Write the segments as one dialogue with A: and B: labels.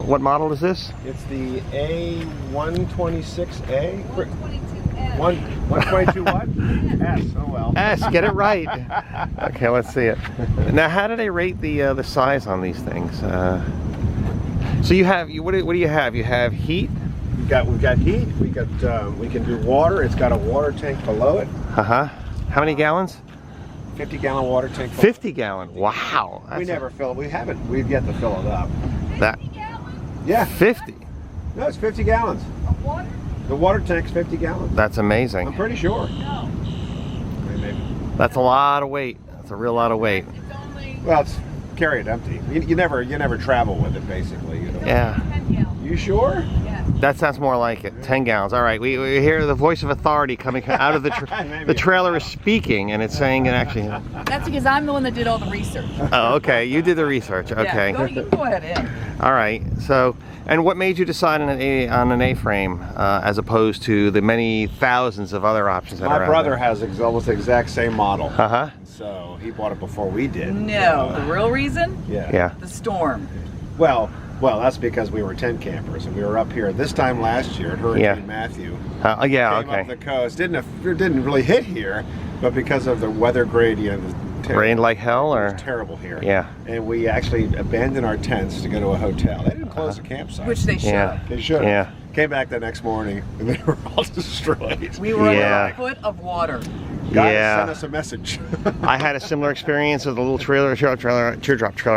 A: What model is this?
B: It's the A126A.
C: 122S.
B: 122 what? S. Oh well.
A: S. Get it right. Okay, let's see it. Now, how do they rate the size on these things? So you have what do you have? You have heat.
B: We've got heat. We can do water. It's got a water tank below it.
A: How many gallons?
B: 50-gallon water tank.
A: 50 gallon. Wow.
B: We never fill it. We've yet to fill it up.
C: 50 gallons?
B: Yeah.
A: 50.
B: No, it's 50 gallons.
C: Of water?
B: The water tank's 50 gallons.
A: That's amazing.
B: I'm pretty sure.
C: No.
B: Maybe.
A: That's a lot of weight. That's a real lot of weight.
C: It's only...
B: Well, it's carry it empty. You never travel with it, basically. You know?
A: Yeah.
C: 10 gallons.
B: You sure?
C: Yeah.
A: That sounds more like it. 10 gallons. All right. We hear the voice of authority coming out of the the trailer is speaking, and it's saying it actually.
C: That's because I'm the one that did all the research.
A: Oh, okay. You did the research. Okay.
C: Yeah, you go ahead in.
A: All right. So, and what made you decide on an A-frame as opposed to the many thousands of other options that are out there?
B: My brother has almost the exact same model.
A: So
B: he bought it before we did.
C: No, the real reason?
A: Yeah.
C: The storm.
B: Well, that's because we were tent campers and we were up here this time last year at Hurricane Matthew. Came up the coast. Didn't really hit here, but because of the weather gradient,
A: rained like hell, or
B: it was terrible here.
A: Yeah.
B: And we actually abandoned our tents to go to a hotel. They didn't close the campsite.
C: Which they should.
A: Yeah.
B: They should.
A: Yeah.
B: Came back the next morning and they were all destroyed.
C: We were under a foot of water.
B: God sent us a message.
A: I had a similar experience with a little Teardrop trailer. I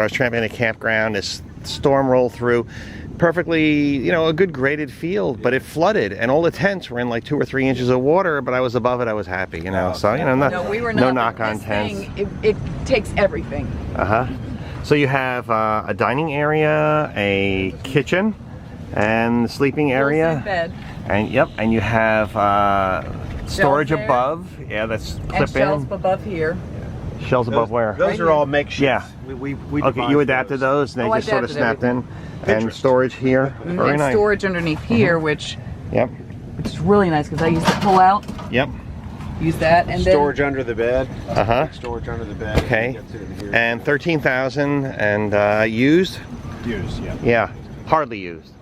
A: was tramping in a campground. This storm rolled through. Perfectly, a good graded field, but it flooded, and all the tents were in like 2 or 3 inches of water. But I was above it. I was happy, So no knock on tents.
C: It takes everything.
A: So you have a dining area, a kitchen, and sleeping area.
C: Bed.
A: And and you have storage above. Yeah, that's clip
C: and shelves
A: in.
C: above here.
A: Shelves above where?
B: Those are all makeshift.
A: Yeah.
B: We
A: okay, you adapted those, and they just sort of snapped in. And storage here. Very
C: and
A: nice.
C: Storage underneath here, which
A: which
C: is really nice because I used to pull out. Use that and
B: storage under the bed.
A: Storage
B: under the bed.
A: Okay. And 13,000 and used.
B: Used,
A: Yeah, hardly used.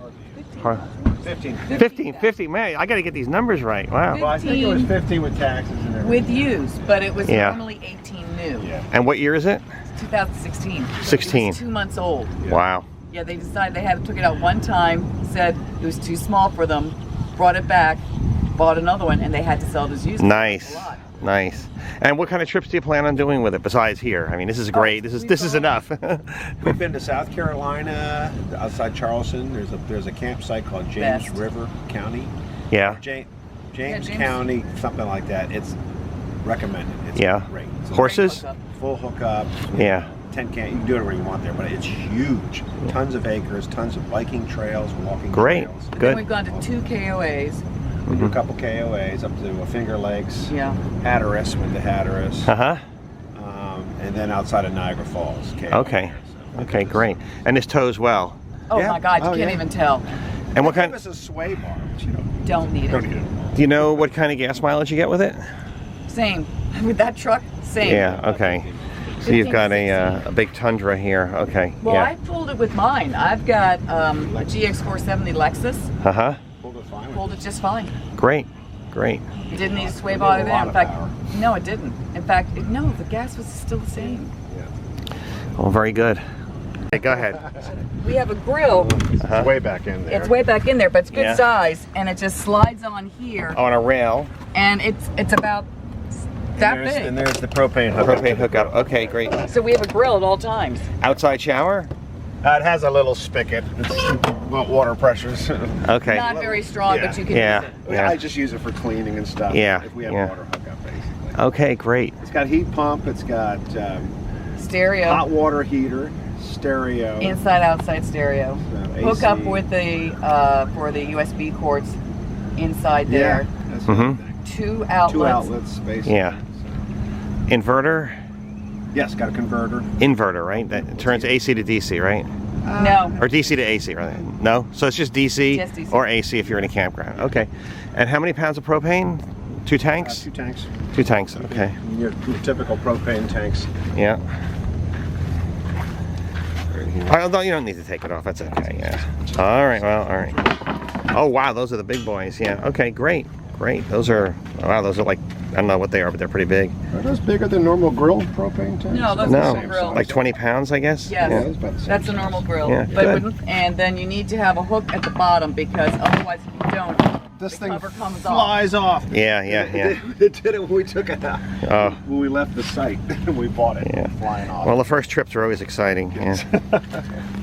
A: 50. Man, I got to get these numbers right. Wow.
B: Well, I think it was 50 with taxes and everything.
C: With used, but it was normally 18 new.
A: And what year is it?
C: 2016.
A: 16.
C: It was 2 months old.
A: Wow.
C: Yeah, they decided they took it out one time, said it was too small for them, brought it back, bought another one, and they had to sell it as used.
A: Nice. Nice. And what kind of trips do you plan on doing with it besides here? I mean, this is great. This is enough.
B: We've been to South Carolina, outside Charleston. There's a campsite called James River County.
A: Yeah.
B: James County, something like that. It's recommended. It's great. It's
A: Horses?
B: Full hookup. Tent camp. You can do whatever you want there, but it's huge. Tons of acres, tons of biking trails, walking trails.
A: Good.
C: Then we've gone to 2 KOAs.
B: We do a couple KOAs up to Finger Lakes. Hatteras, went to Hatteras. And then outside of Niagara Falls.
A: Okay. Okay, great. And this tows well.
C: Oh my God, you can't even tell.
A: And what kind?
B: Give us a sway bar, but
C: don't need it.
B: Don't need it.
A: Do you know what kind of gas mileage you get with it?
C: Same. With that truck, same.
A: Yeah. Okay. So you've got a big Tundra here. Okay.
C: Well, I pulled it with mine. I've got a GX470 Lexus. Pulled it just fine.
A: Great. It
C: didn't need a sway bar there. In fact, no, it didn't. In fact, no, the gas was still the same.
A: Well, very good. Okay, go ahead.
C: We have a grill.
B: It's way back in there.
C: It's way back in there, but it's good size, and it just slides on here.
A: On a rail.
C: And it's about that big.
B: And there's the propane hookup.
A: Okay, great.
C: So we have a grill at all times.
A: Outside shower?
B: It has a little spigot. Water pressures.
A: Okay.
C: Not very strong, but you can use it.
B: I just use it for cleaning and stuff. If we have water hookup, basically.
A: Okay, great.
B: It's got heat pump. It's got
C: stereo.
B: Hot water heater. Stereo.
C: Inside-outside stereo. Hook up with the for the USB cords inside there.
B: That's
C: 2 outlets.
B: 2 outlets, basically.
A: Yeah. Inverter?
B: Yes, got a converter.
A: Inverter, right? That turns AC to DC, right?
C: No.
A: Or DC to AC, right? No? So it's just DC, or AC if you're in a campground. Okay. And how many pounds of propane? 2 tanks?
B: 2 tanks.
A: 2 tanks, okay.
B: Your typical propane tanks.
A: Yeah.
B: right here.
A: Although you don't need to take it off. That's okay. Yeah. All right. Well. All right. Oh wow, those are the big boys. Yeah. Okay. Great. Great. Those are. Wow. Those are like. I don't know what they are, but they're pretty big.
B: Are those bigger than normal grill propane tanks?
C: No, those
A: No.
C: are the grill.
A: Like 20 pounds, I guess.
C: Yes.
B: Yeah,
C: That's a normal grill.
A: Yeah,
C: But
A: good.
C: and then you need to have a hook at the bottom because otherwise if you don't,
B: This
C: the
B: thing
C: cover comes
B: flies off.
A: Yeah. Yeah. Yeah.
B: It did it when we took it out.
A: Oh.
B: When we left the site, we bought it.
A: Yeah.
B: Flying off.
A: Well, the first trips are always exciting. Yeah.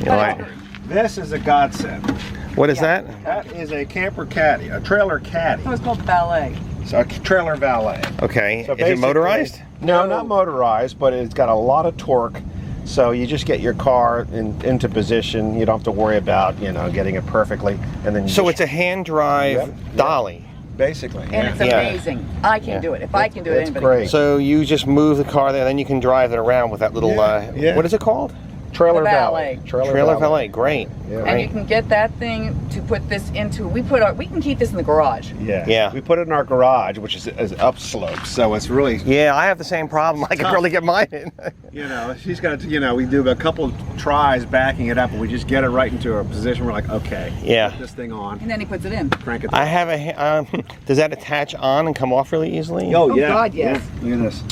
A: You know,
B: This is a godsend.
A: what is that?
B: That is a camper caddy, a trailer caddy.
C: It was called ballet.
B: It's a trailer valet.
A: Okay.
B: So
A: Is it
B: basically-
A: motorized?
B: No, not motorized, but it's got a lot of torque. So you just get your car into position. You don't have to worry about, you know, getting it perfectly. And then you
A: So
B: just,
A: it's a hand drive
B: Yep,
A: dolly.
B: basically.
C: And
B: Yeah.
C: it's
A: Yeah.
C: amazing. I can
A: Yeah.
C: do it. If I can do it,
B: It's
C: anybody
B: great.
C: can.
A: So you just move the car there, then you can drive it around with that little.
B: Yeah.
A: What is it called?
B: Trailer
C: The
B: valet.
C: valet.
A: Trailer valet. Great.
B: Yeah.
C: And
A: Great.
C: you can get that thing to put this into. We can keep this in the garage.
B: Yeah.
A: Yeah.
B: We put it in our garage, which is upslope, so it's really,
A: Yeah, I have the same problem. I can barely get mine in.
B: you know, she's got to, you know, we do a couple tries backing it up, and we just get it right into a position. We're like, okay,
A: Yeah.
B: put this thing on,
C: And then he puts it in.
B: crank it.
A: I have a. Does that attach on and come off really easily?
B: Oh,
C: Oh,
B: yeah.
C: God, yes.
B: Yeah. Look at this.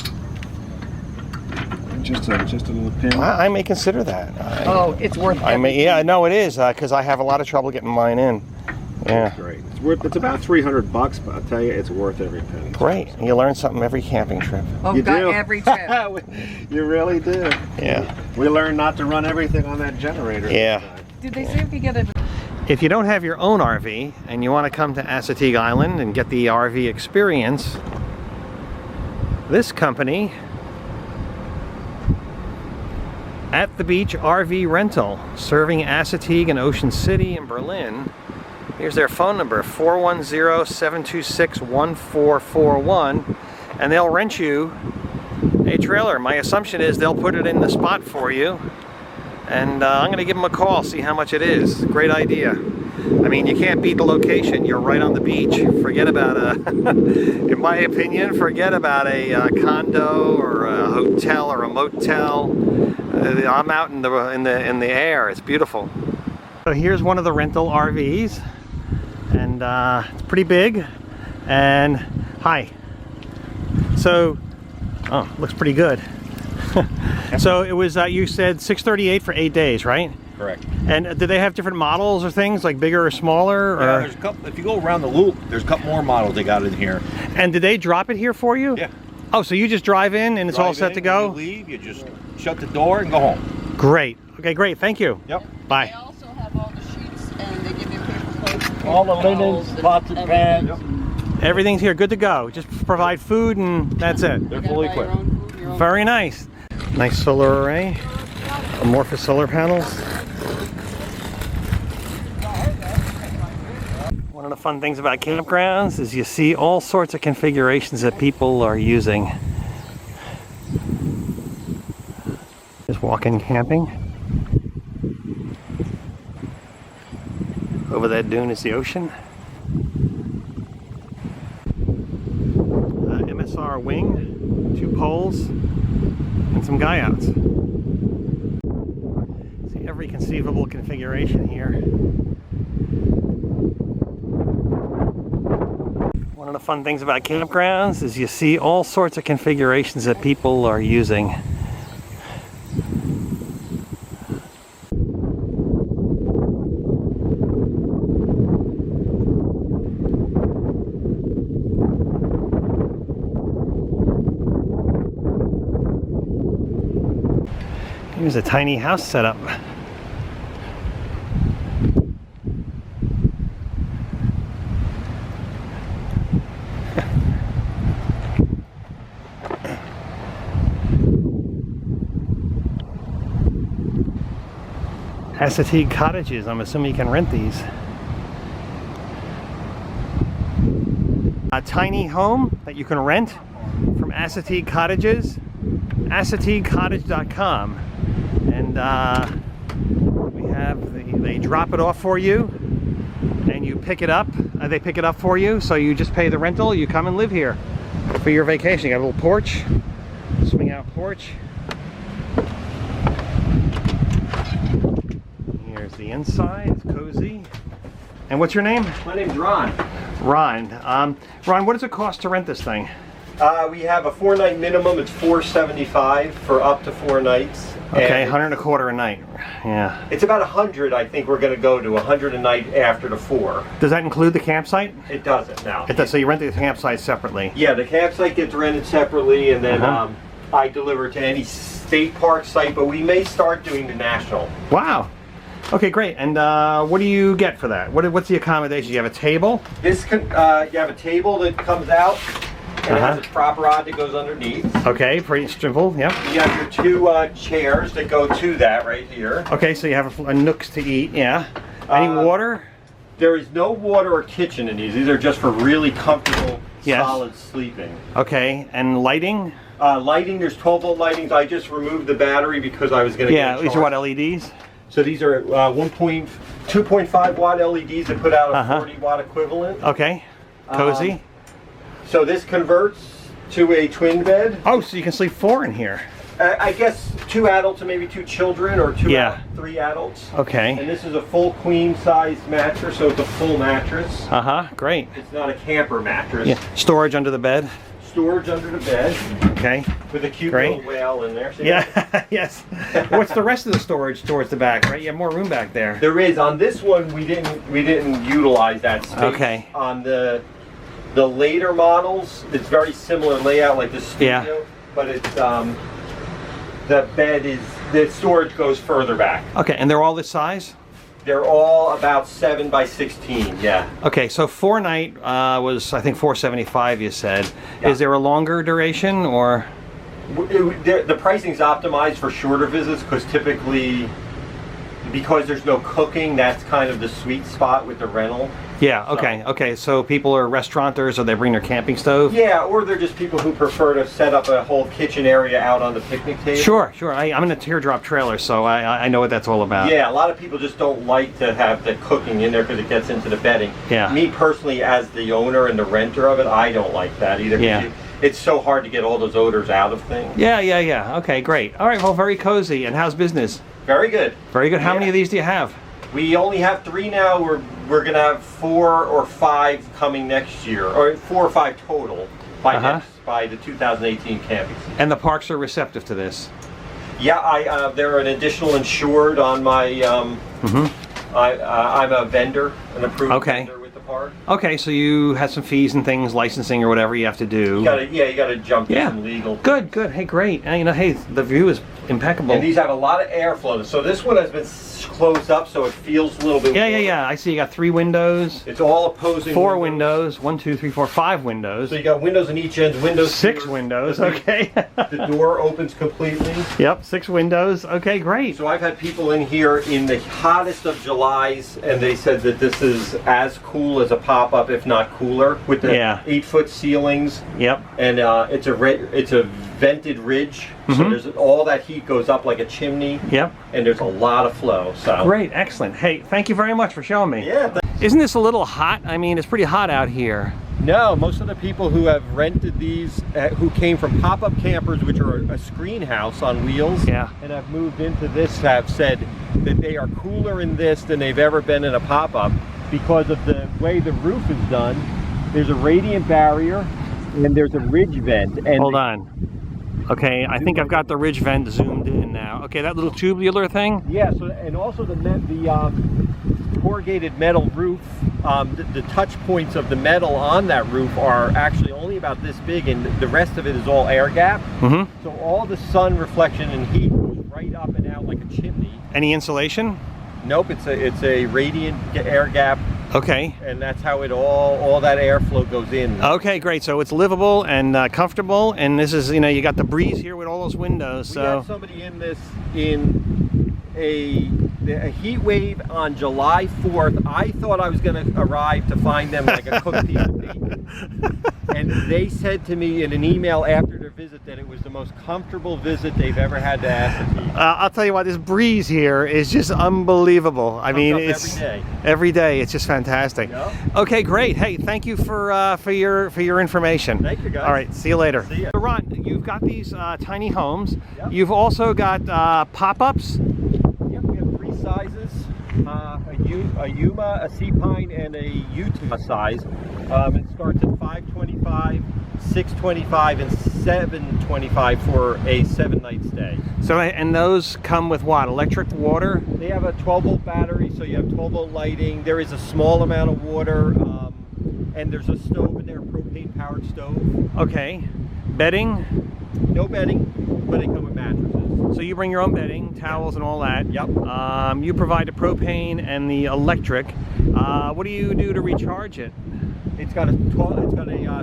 B: Just a little pin.
A: I may consider that.
C: Oh, it's worth
A: I may.
C: everything.
A: Yeah, no, it is because I have a lot of trouble getting mine in. Yeah.
B: Great. It's about $300, but I'll tell you, it's worth every penny.
A: Great. You learn something every camping trip.
C: Oh,
B: You
C: God,
B: do.
C: every trip.
B: You really do.
A: Yeah.
B: We learned not to run everything on that generator.
A: Yeah.
C: Did they say if you get a...
A: If you don't have your own RV and you want to come to Assategue Island and get the RV experience, this company, At the Beach RV Rental, serving Assategue and Ocean City in Berlin. Here's their phone number, 410-726-1441, and they'll rent you a trailer. My assumption is they'll put it in the spot for you, and I'm going to give them a call, see how much it is. Great idea. I mean, you can't beat the location. You're right on the beach. Forget about in my opinion, forget about a condo or a hotel or a motel. I'm out in the air. It's beautiful. So here's one of the rental RVs, and it's pretty big. And hi. So, oh, looks pretty good. So it was you said $638 for 8 days, right?
D: Correct.
A: And did they have different models or things, like bigger or smaller? Or?
D: Yeah, there's a couple. If you go around the loop, there's a couple more models they got in here.
A: And did they drop it here for you?
D: Yeah.
A: Oh, so you just drive in and it's all set to go?
D: When you leave, you just shut the door and go home.
A: Great. Okay, great. Thank you.
D: Yep.
A: Bye.
C: They also have all the sheets and they give you paper plates.
D: All the linens, pots and pans.
A: Everything's here, good to go. Just provide food and that's it.
D: They're fully equipped.
A: Very nice. Nice solar array. Amorphous solar panels. One of the fun things about campgrounds is you see all sorts of configurations that people are using. Just walk-in camping. Over that dune is the ocean. MSR wing, 2 poles, and some guy outs. See every conceivable configuration here. One of the fun things about campgrounds is you see all sorts of configurations that people are using. Here's a tiny house setup. Assategue cottages, I'm assuming you can rent these. A tiny home that you can rent from Assategue Cottages, assateguecottage.com. And we have they drop it off for you and you pick it up. They pick it up for you, so you just pay the rental, you come and live here for your vacation. You got a little porch, swing out porch. Here's the inside. It's cozy. And what's your name?
E: My name's Ron.
A: Ron. Ron, what does it cost to rent this thing?
E: We have a 4-night minimum. It's $475 for up to 4 nights.
A: Okay, $125 a night. Yeah.
E: It's about 100. I think we're going to go to 100 a night after the 4.
A: Does that include the campsite?
E: It doesn't now.
A: It does. So you rent the campsite separately?
E: Yeah, the campsite gets rented separately, and then I deliver to any state park site. But we may start doing the national.
A: Wow. Okay, great. And what do you get for that? What's the accommodation? You have a table?
E: This you have a table that comes out. And it has a prop rod that goes underneath.
A: Okay, pretty simple, yeah.
E: You have your 2 chairs that go to that right here.
A: Okay, so you have a nooks to eat, yeah. Any water?
E: There is no water or kitchen in these. These are just for really comfortable, solid sleeping.
A: Okay, and lighting?
E: Lighting, there's 12-volt lightings. I just removed the battery because I was going to get
A: these are what, LEDs?
E: So these are 2.5 watt LEDs that put out a 40 watt equivalent.
A: Okay, cozy.
E: So this converts to a twin bed.
A: Oh, so you can sleep 4 in here.
E: I guess 2 adults and maybe 2 children, or 3 adults.
A: Okay.
E: And this is a full queen size mattress, so it's a full mattress.
A: Great.
E: It's not a camper mattress.
A: Yeah. Storage under the bed.
E: Storage under the bed.
A: Okay.
E: With a cute little whale in there. So
A: Yes. What's the rest of the storage towards the back? Right. You have more room back there.
E: There is. On this one, we didn't utilize that space.
A: Okay.
E: On the later models, it's very similar layout like the studio, but it's the storage goes further back.
A: Okay, and they're all this size?
E: They're all about 7 by 16, yeah.
A: Okay, so 4 night was, I think, $475 you said. Yeah. Is there a longer duration, or?
E: The pricing's optimized for shorter visits, because typically, because there's no cooking, that's kind of the sweet spot with the rental.
A: Yeah, okay, okay. So people are restaurateurs, or they bring their camping stove?
E: Yeah, or they're just people who prefer to set up a whole kitchen area out on the picnic table.
A: Sure. I'm in a Teardrop trailer, so I know what that's all about.
E: Yeah, a lot of people just don't like to have the cooking in there because it gets into the bedding.
A: Yeah.
E: Me personally, as the owner and the renter of it, I don't like that either.
A: Yeah.
E: It's so hard to get all those odors out of things.
A: Yeah. Okay, great. All right, well, very cozy. And how's business?
E: Very good.
A: Very good. How many of these do you have?
E: We only have 3 now. We're going to have 4 or 5 coming next year, or 4 or 5 total by the 2018 camping season.
A: And the parks are receptive to this?
E: Yeah, they're an additional insured on my. I'm a vendor, an approved vendor with the park.
A: Okay, so you had some fees and things, licensing or whatever you have to do.
E: You gotta jump through some legal.
A: Good. Hey, great. And, hey, the view is impeccable.
E: And these have a lot of airflow. So this one has been closed up, so it feels a little bit.
A: Yeah. I see you got 3 windows.
E: It's all opposing.
A: 4 windows. 1, 2, 3, 4, 5 windows.
E: So you got windows in each end. Windows.
A: 6 windows. Okay.
E: The door opens completely.
A: Yep. 6 windows. Okay, great.
E: So I've had people in here in the hottest of Julys, and they said that this is as cool as a pop-up, if not cooler, with the 8-foot ceilings.
A: Yep.
E: And it's a vented ridge, so there's all that heat goes up like a chimney.
A: Yep.
E: And there's a lot of flow. So
A: great, excellent. Hey, thank you very much for showing me.
E: Yeah.
A: Isn't this a little hot? I mean, it's pretty hot out here.
E: No, most of the people who have rented these, who came from pop-up campers, which are a screen house on wheels, and have moved into this, have said that they are cooler in this than they've ever been in a pop-up because of the way the roof is done. There's a radiant barrier, and there's a ridge vent. And
A: hold on. Okay, I think I've got the ridge vent zoomed in now. Okay, that little tubular thing?
E: Yeah, so, and also the corrugated metal roof, the touch points of the metal on that roof are actually only about this big, and the rest of it is all air gap. So all the sun reflection and heat goes right up and out like a chimney.
A: Any insulation?
E: Nope, it's a radiant air gap.
A: Okay.
E: And that's how it all that airflow goes in.
A: Okay, great. So it's livable and comfortable, and this is, you got the breeze here with all those windows. So
E: we had somebody in this in a heat wave on July 4th. I thought I was going to arrive to find them like a cooked piece of bacon. And they said to me in an email after their visit that it was the most comfortable visit they've ever had to Assategue.
A: I'll tell you what, this breeze here is just unbelievable. I mean, it's every day. It's just fantastic. Yep. Okay, great. Hey, thank you for your information.
E: Thank you, guys.
A: All right, see you later.
E: See ya.
A: Ron, you've got these tiny homes. Yep. You've also got pop-ups.
E: Yep, we have 3 sizes. a Yuma, a sea pine, and a Utah size. It starts at $525, $625, and $725 for a 7-night stay.
A: So, and those come with what? Electric, water?
E: They have a 12-volt battery, so you have 12-volt lighting. There is a small amount of water, and there's a stove in there, propane-powered stove.
A: Okay. Bedding?
E: No bedding, but they come with mattresses.
A: So you bring your own bedding, towels, and all that.
E: Yep.
A: You provide the propane and the electric. What do you do to recharge it?
E: It's got a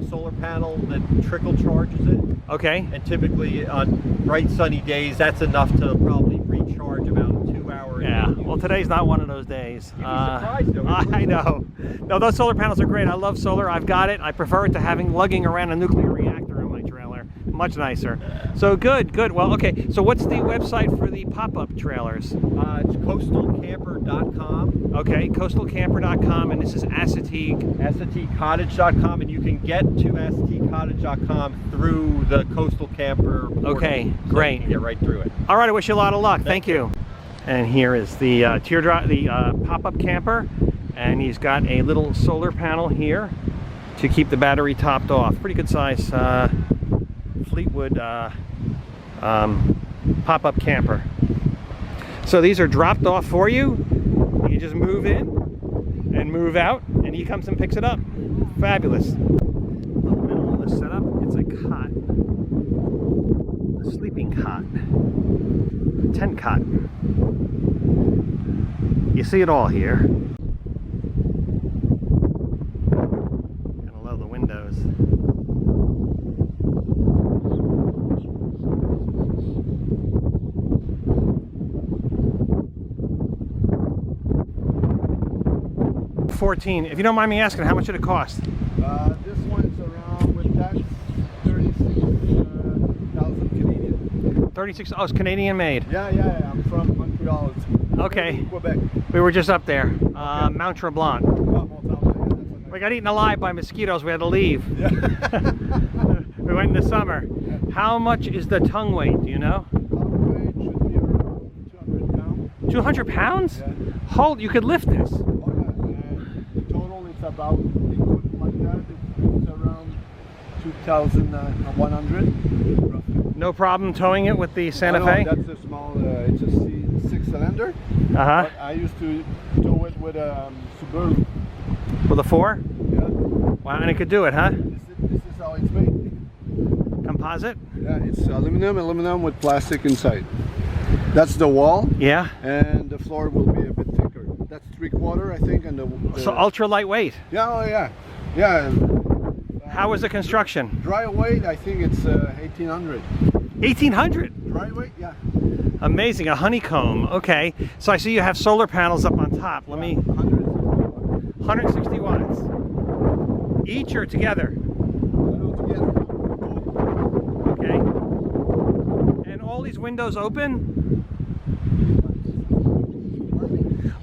E: solar panel that trickle charges it.
A: Okay.
E: And typically on bright sunny days, that's enough to probably recharge about 2 hours.
A: Yeah. Well, today's not one of those days.
E: You'd be surprised though.
A: I know. No, those solar panels are great. I love solar. I've got it. I prefer it to lugging around a nuclear reactor in my trailer. Much nicer. So good. Well, okay. So what's the website for the pop-up trailers?
E: It's coastalcamper.com.
A: Okay, coastalcamper.com, and this is Assategue.
E: AssategueCottage.com, and you can get to AssategueCottage.com through the Coastal Camper portal.
A: Okay, great.
E: So you can get right through it.
A: All right, I wish you a lot of luck. Thank you. And here is the Teardrop, the pop-up camper, and he's got a little solar panel here to keep the battery topped off. Pretty good size Fleetwood pop-up camper. So these are dropped off for you. You just move in and move out, and he comes and picks it up. Fabulous. Little minimalist setup. It's a cot, a sleeping cot, a tent cot. You see it all here. Gotta love the windows. $14. If you don't mind me asking, how much did it cost?
F: This one's around with tax 36,000 Canadian.
A: 36. Oh, it's Canadian made.
F: Yeah. I'm from Montreal.
A: Okay.
F: Quebec.
A: We were just up there. Mount Tremblant. We got eaten alive by mosquitoes. We had to leave.
F: Yeah.
A: We went in the summer.
F: Yeah.
A: How much is the tongue weight? Do you know?
F: Tongue weight should be around 200 pounds.
A: 200 pounds?
F: Yeah.
A: Hold, you could lift this.
F: Oh, yeah. The total is about, like that, it's around 2,100 roughly.
A: No problem towing it with the Santa Fe?
F: That's a small, it's a six-cylinder.
A: Uh-huh.
F: But I used to tow it with a Subaru.
A: With a 4?
F: Yeah.
A: Wow, and it could do it, huh?
F: This is how it's made.
A: Composite?
F: Yeah, it's aluminum with plastic inside. That's the wall.
A: Yeah.
F: And the floor will be a bit thicker. That's 3/4, I think, and the
A: So ultra lightweight.
F: yeah, oh yeah, yeah.
A: How was the construction?
F: Dry weight, I think it's 1,800.
A: 1,800?
F: Dry weight, yeah.
A: Amazing, a honeycomb. Okay, so I see you have solar panels up on top. Let me. 160 watts. Each or together?
F: Together.
A: Okay. And all these windows open?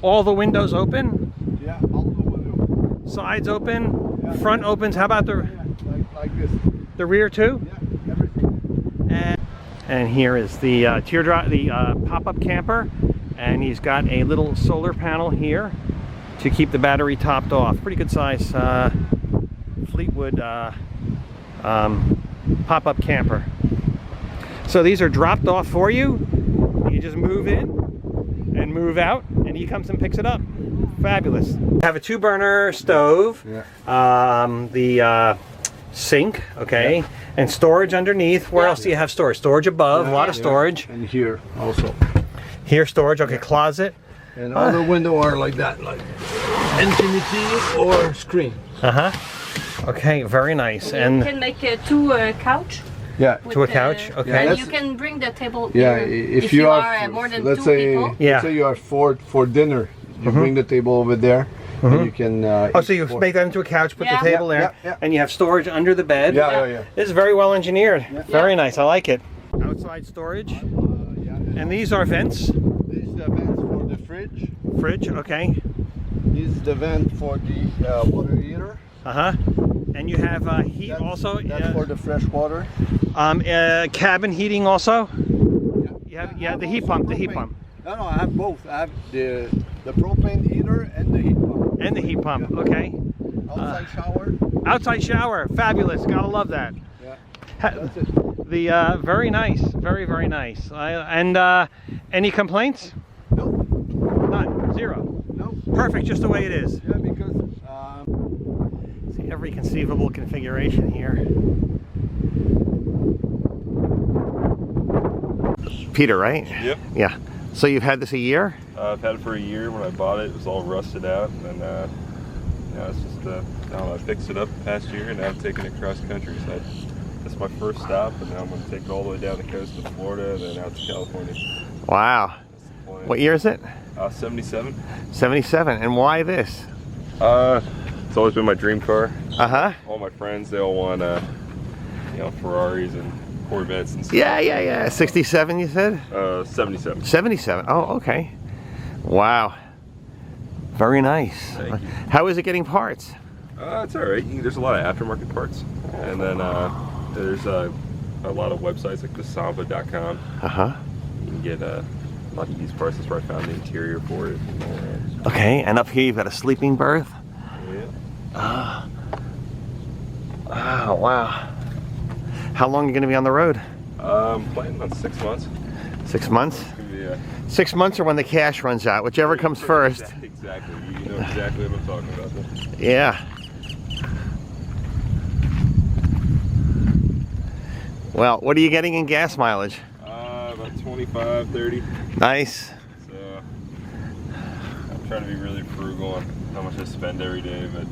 A: All the windows open?
F: Yeah, all the window.
A: Sides open?
F: Yeah.
A: Front opens? How about
F: Yeah, like this.
A: the rear too?
F: Yeah, everything.
A: And here is the Teardrop, the pop-up camper, and he's got a little solar panel here to keep the battery topped off. Pretty good size Fleetwood pop-up camper. So these are dropped off for you. You just move in and move out, and he comes and picks it up. Fabulous. Have a 2-burner stove,
F: Yeah.
A: the sink, okay,
F: Yeah.
A: and storage underneath. Where else do you have storage? Storage above, a lot of storage.
F: And here also.
A: Here storage, okay, closet.
F: And all the windows are like that, like infinity or screen.
A: Okay, very nice.
G: You
A: And
G: can make two couch.
F: Yeah.
G: with
A: To a
G: the-
A: couch, okay.
G: And you can bring the table
F: Yeah,
G: here
F: if you
G: are
F: are,
G: more than
F: let's
G: 2
F: say,
G: people.
A: Yeah.
F: let's say you are for dinner, you bring the table over there, and you can.
A: oh, so you make that into a couch, put
G: Yeah.
A: the table there,
F: Yeah, yeah.
A: and you have storage under the bed.
F: Yeah.
A: This is very well engineered. Very nice, I like it. Outside storage. And these are vents.
F: This is the vent for the fridge.
A: Fridge, okay.
F: This is the vent for the water heater.
A: And you have heat
F: That's,
A: also.
F: That's for the fresh water.
A: Cabin heating also.
F: Yeah.
A: You have the heat pump.
F: No, I have both. I have the propane heater and the heat pump.
A: And the heat pump, okay.
F: Outside shower.
A: Outside shower, fabulous. Gotta love that.
F: Yeah, that's it.
A: The very nice, very nice. And any complaints?
F: No,
A: None, zero.
F: no.
A: Perfect, just the way it is.
F: Yeah, because
A: See every conceivable configuration here. Peter, right?
H: Yep.
A: Yeah. So you've had this a year?
H: I've had it for a year. When I bought it, it was all rusted out, and yeah, it's just I fixed it up the past year, and now I'm taking it cross country. So that's my first stop, and now I'm going to take it all the way down the coast of Florida, and then out to California.
A: Wow.
H: That's the plan.
A: What year is it?
H: 77.
A: 77. And why this?
H: It's always been my dream car.
A: Uh-huh.
H: All my friends, they all want you know, Ferraris and Corvettes and stuff.
A: Yeah. 67, you said?
H: 77.
A: 77. Oh, okay. Wow. Very nice.
H: Thank you.
A: How is it getting parts?
H: It's all right. There's a lot of aftermarket parts, and then there's a lot of websites like thesamba.com.
A: Uh-huh.
H: You can get a lot of used parts. That's where I found the interior for it.
A: Okay, and up here you've got a sleeping berth.
H: Yeah.
A: Oh, wow. How long are you going to be on the road?
H: Planning on 6 months.
A: 6 months?
H: It's gonna be
A: 6 months or when the cash runs out, whichever comes first.
H: Exactly. You know exactly what I'm talking about. Then.
A: Yeah. Well, what are you getting in gas mileage?
H: About 25, 30.
A: Nice.
H: So I'm trying to be really frugal on how much I spend every day, but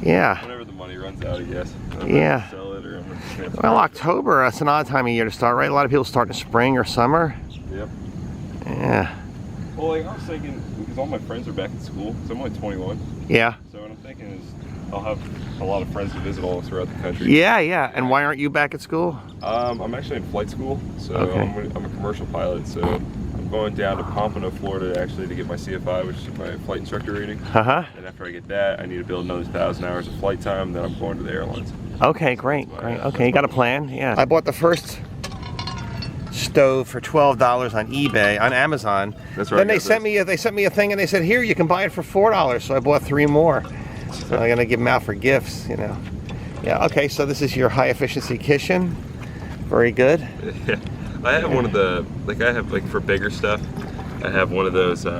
A: Yeah.
H: whenever the money runs out, I guess.
A: Yeah.
H: Sell it, or I'm gonna just
A: Well, October, that's an odd time of year to start, right? A lot of people start in spring or summer.
H: Yep.
A: Yeah.
H: Well, like I was thinking, because all my friends are back in school, so I'm only 21.
A: Yeah.
H: So what I'm thinking is I'll have a lot of friends to visit all throughout the country.
A: Yeah. And why aren't you back at school?
H: I'm actually in flight school, so
A: Okay.
H: I'm a commercial pilot, so I'm going down to Pompano, Florida, actually to get my CFI, which is my flight instructor rating.
A: Uh-huh.
H: And after I get that, I need to build another 1,000 hours of flight time, then I'm going to the airlines.
A: Okay, great. Okay, you got a plan? Yeah. I bought the first stove for $12 on eBay, on Amazon.
H: That's right.
A: Then they sent me a thing and they said, here, you can buy it for $4. So I bought 3 more. So I'm gonna give them out for gifts, you know. Yeah, okay, so this is your high efficiency kitchen. Very good.
H: Yeah. I have one of the, like I have like for bigger stuff, I have one of those, like,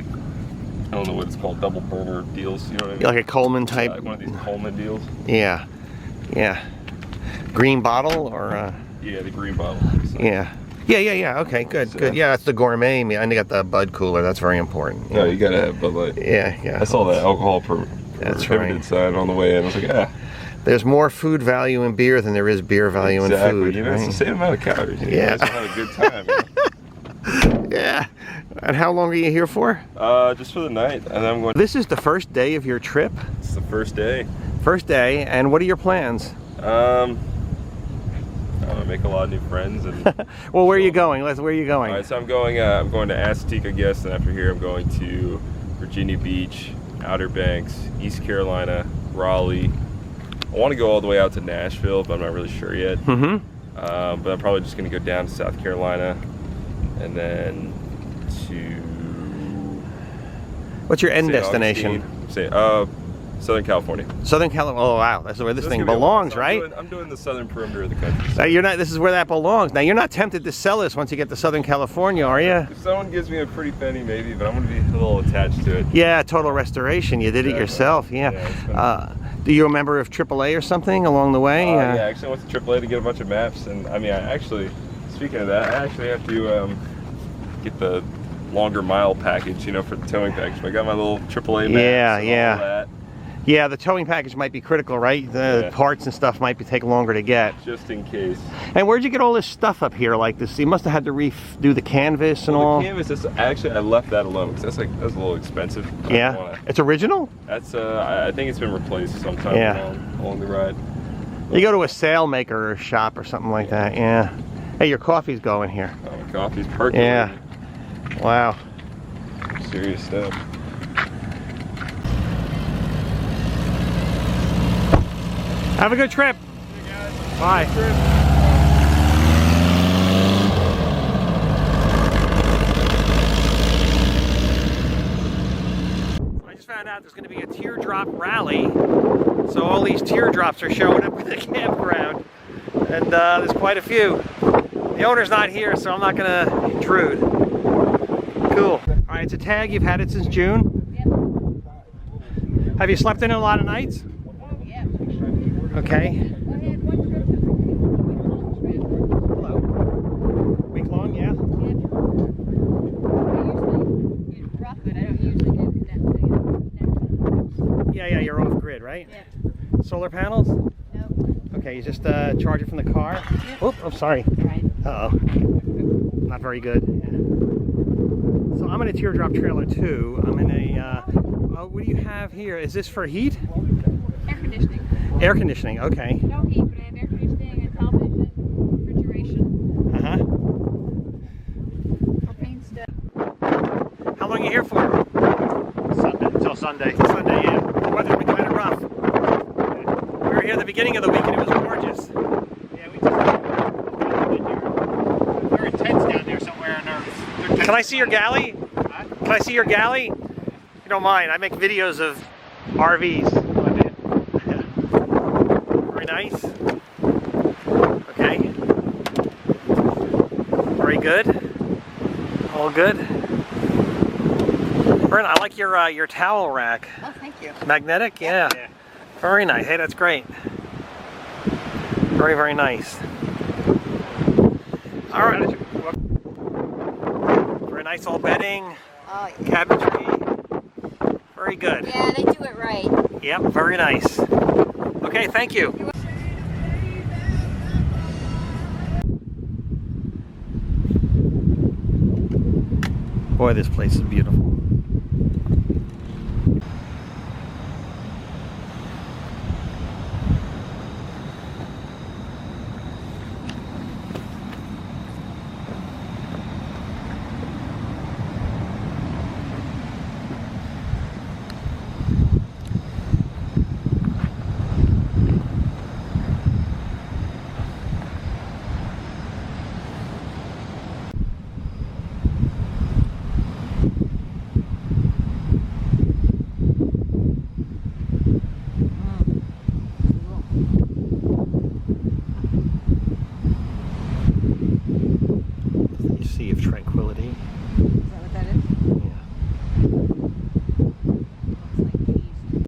H: I don't know what it's called, double burner deals, you know what I mean?
A: Like a Coleman type.
H: Like one of these Coleman deals.
A: Yeah. Green bottle or?
H: Yeah, the green bottle. So.
A: Yeah. Okay, good. Yeah, that's the gourmet. I got the Bud cooler. That's very important.
H: No, you gotta have Bud Light.
A: Yeah.
H: I saw that alcohol
A: That's
H: prohibited
A: right.
H: sign on the way in. I was like,
A: There's more food value in beer than there is beer value in food.
H: You know,
A: right?
H: it's the same amount of calories.
A: Yeah.
H: You guys will have a good time. You know?
A: Yeah. And how long are you here for?
H: Just for the night, and then I'm going.
A: This is the first day of your trip?
H: It's the first day.
A: First day, and what are your plans?
H: I'm gonna make a lot of new friends. And
A: well, where are you going? Where are you going?
H: All right, so I'm going to Assategue, I guess, and after here I'm going to Virginia Beach, Outer Banks, East Carolina, Raleigh. I want to go all the way out to Nashville, but I'm not really sure yet.
A: Mm-hmm.
H: But I'm probably just going to go down to South Carolina, and then to...
A: What's your end
H: St.
A: destination?
H: Southern California.
A: Southern California. Oh wow, that's where this thing belongs, right?
H: I'm doing the southern perimeter of the country. So.
A: Now you're not. This is where that belongs. Now you're not tempted to sell this once you get to Southern California, are you?
H: If someone gives me a pretty penny, maybe, but I'm going to be a little attached to it.
A: Yeah, total restoration. You did it yourself. Yeah. Do you remember if AAA or something along the way?
H: Yeah, I actually went to AAA to get a bunch of maps, and I mean, speaking of that, I actually have to get the longer mile package, you know, for the towing package. I got my little AAA maps and all that.
A: Yeah, the towing package might be critical, right? The parts and stuff might take longer to get.
H: Just in case.
A: And where'd you get all this stuff up here like this? You must have had to redo the canvas and all.
H: The canvas, actually, I left that alone because that's a little expensive.
A: Yeah, it's original?
H: That's I think it's been replaced sometime along the ride.
A: You go to a sailmaker shop or something like that, yeah. Hey, your coffee's going here.
H: Oh, my coffee's percolating.
A: Yeah. Wow.
H: Serious stuff.
A: Have a good trip.
H: Hey guys.
A: Bye.
H: Good trip.
A: teardrop rally. So all these teardrops are showing up at the campground. And there's quite a few. The owner's not here, so I'm not gonna intrude. Cool. All right, it's a tag. You've had it since June? Have you slept in it a lot of nights?
C: Yeah.
A: Okay.
C: I had one trip to
A: Hello. Week long, yeah?
C: I usually rough it. I don't usually do that.
A: Yeah, you're off grid, right?
C: Yeah.
A: Solar panels?
C: No.
A: Okay, you just charge it from the car?
C: Yep.
A: Oh, I'm sorry.
C: Right.
A: Uh-oh. Not very good. So I'm in a teardrop trailer too. I'm in a, what do you have here? Is this for heat?
C: Air conditioning.
A: Air conditioning, okay.
C: No heat, but I have air conditioning and television, refrigeration,
A: Uh-huh.
C: propane stuff.
A: How long are you here for?
F: Sunday, until Sunday.
A: Sunday, yeah. The weather's been kind of rough. We were here at the beginning of the week and it was gorgeous.
F: Yeah, we just there are tents down there somewhere in our.
A: Can I see your galley? Can I see your galley? If you don't mind, I make videos of RVs. Very nice. Okay. Very good. All good. Brent, I like your towel rack.
C: Oh, thank you.
A: Magnetic? Yeah. Very nice. Hey, that's great. Very, very nice. All right. Very nice old bedding.
I: Oh, yeah.
A: Cabinetry. Very good.
I: Yeah, they do it right.
A: Yep, very nice. Okay, thank you. Boy, this place is beautiful.